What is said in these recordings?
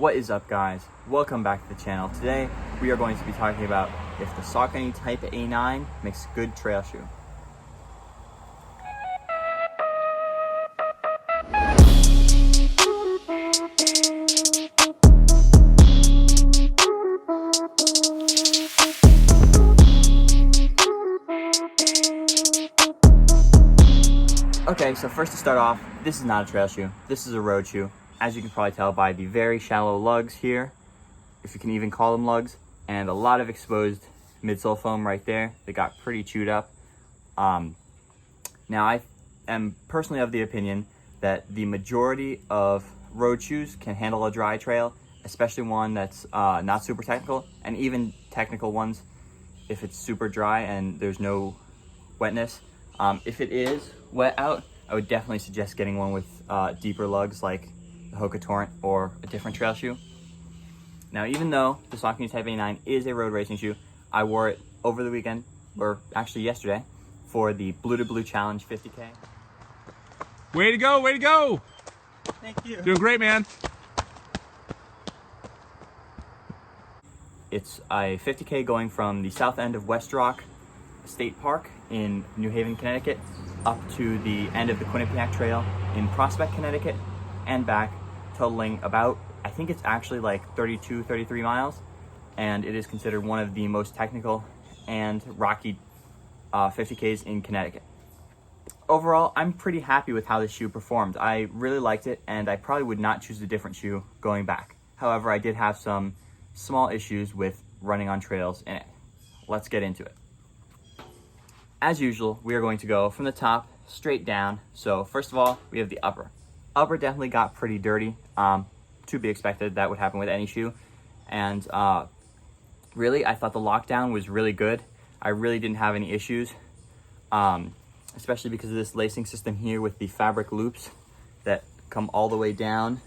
What is up, guys? Welcome back to the channel. Today we are going to be talking about if the Saucony Type A9 makes a good trail shoe. Okay, so first to start off, this is not a trail shoe. This is a road shoe. As you can probably tell by the very shallow lugs here, if you can even call them lugs, and a lot of exposed midsole foam right there. They got pretty chewed up. Now I am personally of the opinion that the majority of road shoes can handle a dry trail, especially one that's not super technical, and even technical ones if it's super dry and there's no wetness. If it is wet out, I would definitely suggest getting one with deeper lugs like the Hoka Torrent or a different trail shoe. Now, even though the Saucony Type A9 is a road racing shoe, I wore it over the weekend, or actually yesterday, for the Blue to Blue Challenge 50K. Way to go, way to go! Thank you. Doing great, man. It's a 50K going from the south end of West Rock State Park in New Haven, Connecticut, up to the end of the Quinnipiac Trail in Prospect, Connecticut, and back, totaling about, I think it's actually like 32, 33 miles, and it is considered one of the most technical and rocky 50Ks in Connecticut. Overall, I'm pretty happy with how this shoe performed. I really liked it, and I probably would not choose a different shoe going back. However, I did have some small issues with running on trails in it. Let's get into it. As usual, we are going to go from the top straight down. So first of all, we have the upper. Upper definitely got pretty dirty. To be expected, that would happen with any shoe. And really, I thought the lockdown was really good. I really didn't have any issues, especially because of this lacing system here with the fabric loops that come all the way down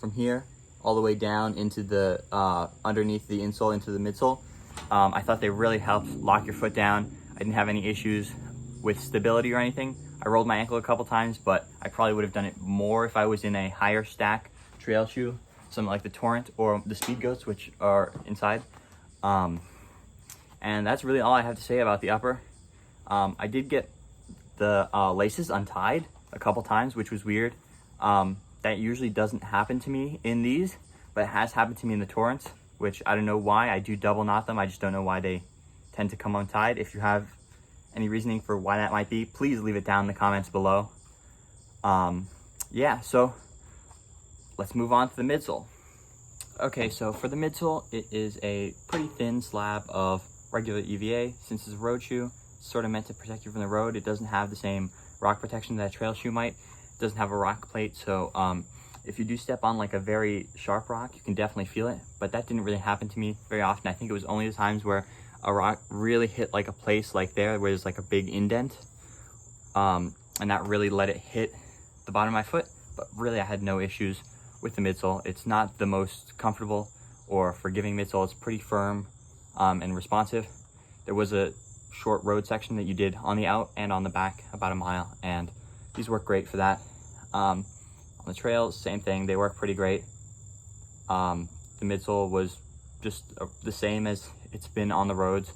from here, all the way down into the underneath the insole, into the midsole. I thought they really helped lock your foot down. I didn't have any issues with stability or anything. I rolled my ankle a couple times, but I probably would have done it more if I was in a higher stack trail shoe, something like the Torrent or the Speed Goats, which are inside. And that's really all I have to say about the upper. I did get the laces untied a couple times, which was weird. That usually doesn't happen to me in these, but it has happened to me in the Torrents, which I don't know why. I do double knot them. I just don't know why they tend to come untied. If you have any reasoning for why that might be, please leave it down in the comments below. Yeah, so let's move on to the midsole. Okay, so for the midsole, it is a pretty thin slab of regular EVA. Since it's a road shoe, it's sort of meant to protect you from the road. It doesn't have the same rock protection that a trail shoe might. It doesn't have a rock plate, so if you do step on like a very sharp rock, you can definitely feel it, but that didn't really happen to me very often. I think it was only the times where a rock really hit like a place like there where there's like a big indent, and that really let it hit the bottom of my foot. But really, I had no issues with the midsole. It's not the most comfortable or forgiving midsole. It's pretty firm and responsive. There was a short road section that you did on the out and on the back, about a mile, and these work great for that. On the trails, same thing, they work pretty great. The midsole was just the same as it's been on the roads.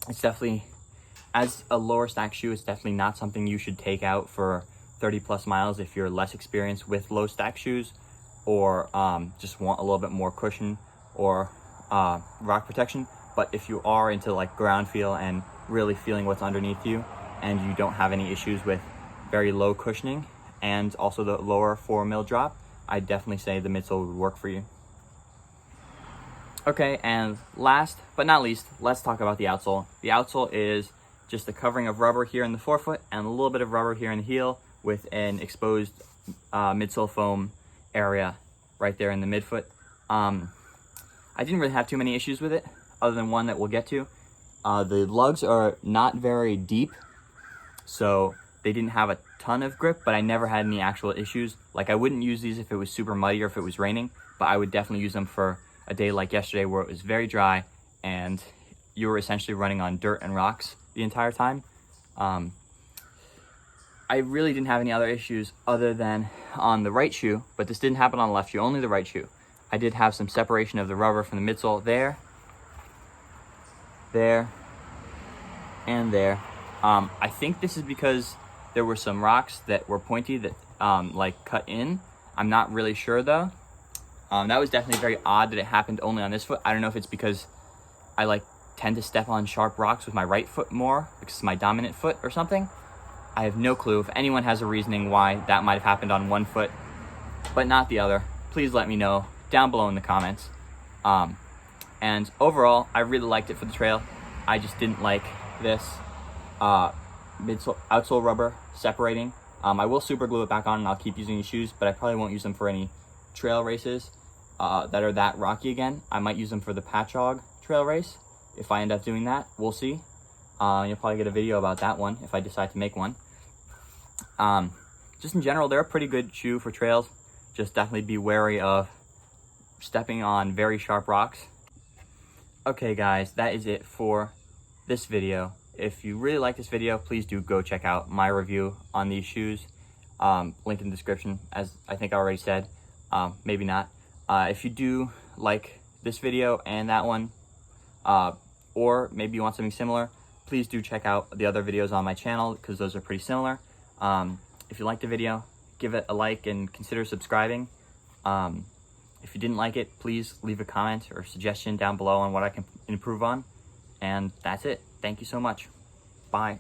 It's definitely, as a lower stack shoe, it's definitely not something you should take out for 30 plus miles if you're less experienced with low stack shoes, or just want a little bit more cushion or rock protection. But if you are into like ground feel and really feeling what's underneath you, and you don't have any issues with very low cushioning and also the lower 4mm drop, I definitely say the midsole would work for you. Okay, and last but not least, let's talk about the outsole. The outsole is just a covering of rubber here in the forefoot and a little bit of rubber here in the heel with an exposed midsole foam area right there in the midfoot. I didn't really have too many issues with it, other than one that we'll get to. The lugs are not very deep, so they didn't have a ton of grip, but I never had any actual issues. Like, I wouldn't use these if it was super muddy or if it was raining, but I would definitely use them for a day like yesterday where it was very dry and you were essentially running on dirt and rocks the entire time. I really didn't have any other issues other than on the right shoe, but this didn't happen on the left shoe, only the right shoe. I did have some separation of the rubber from the midsole there, and there. I think this is because there were some rocks that were pointy that like cut in. I'm not really sure though. That was definitely very odd that it happened only on this foot. I don't know if it's because I like tend to step on sharp rocks with my right foot more because it's my dominant foot or something. I have no clue. If anyone has a reasoning why that might have happened on one foot but not the other, please let me know down below in the comments. And overall, I really liked it for the trail. I just didn't like this midsole outsole rubber separating. I will super glue it back on and I'll keep using these shoes, but I probably won't use them for any trail races that are that rocky again. I might use them for the Patchogue trail race if I end up doing that. We'll see. You'll probably get a video about that one if I decide to make one. Just in general, they're a pretty good shoe for trails. Just definitely be wary of stepping on very sharp rocks. Okay guys, that is it for this video. If you really like this video, please do go check out my review on these shoes. Link in the description, as I think I already said. Maybe not. If you do like this video and that one, or maybe you want something similar, please do check out the other videos on my channel because those are pretty similar. If you liked the video, give it a like and consider subscribing. If you didn't like it, please leave a comment or suggestion down below on what I can improve on. And that's it. Thank you so much. Bye.